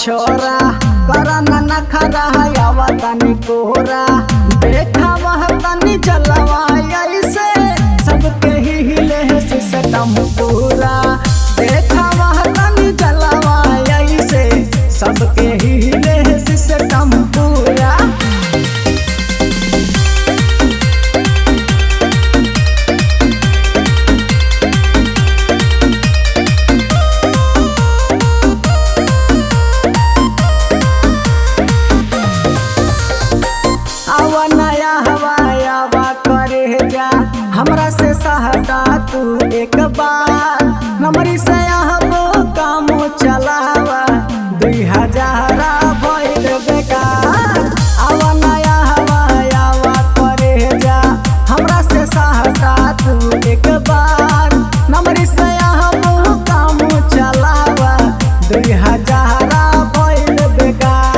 छोरा करा न खरा आवा तनी कोरा देखा वह तनी जलवा ऐसे सबके ही हिले है सिस्टम पूरा देखा वह तनी जलवा ऐसे सबके ही हिले है सिस्टम पूरा। आवा नया हवाया वा करे जा हमरा से सहता तू एक बार नमरी से वो काम चलावा 2000 भइल बेकार। आवा नया हवाया वा करे जा हमरा से सहता तू एक बार नमरी से वो काम चलावा 2000 भइल बेकार।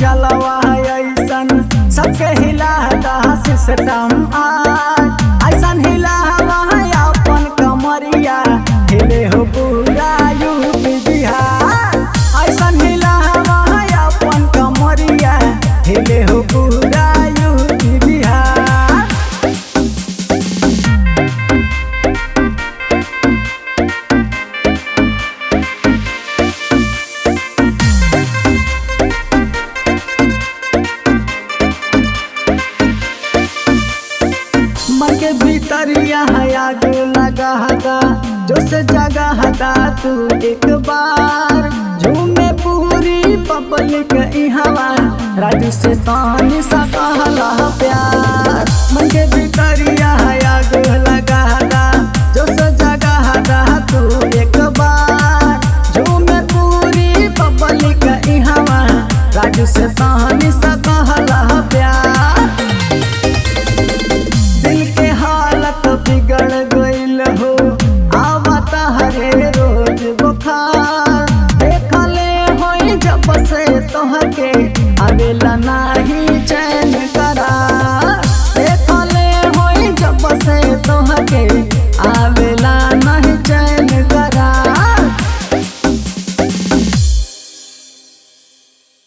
जलवा ऐसन सबके हिला सिस्टम ऐसन हिला अपन कमरिया हिले हो पूरा यूपी बिहार ऐसन हिला अपन कमरिया हिले हो पूरा यूपी बिहार। मन के भीतरिया आग लगा जो से जगह हदा तू एक बार झूमे पूरी पब्लिक इहवा राजू से तानी सा कहला प्यार। मन के भीतरिया आग लगा जो से जगह हदा तू एक बार झूमे पूरी पब्लिक इहवा राजू से तानी सा कहला प्यार। बिगड़ गइल हो आवता हरे रोज बुखार देखले हो जब से तोहके आवेला नाही चैन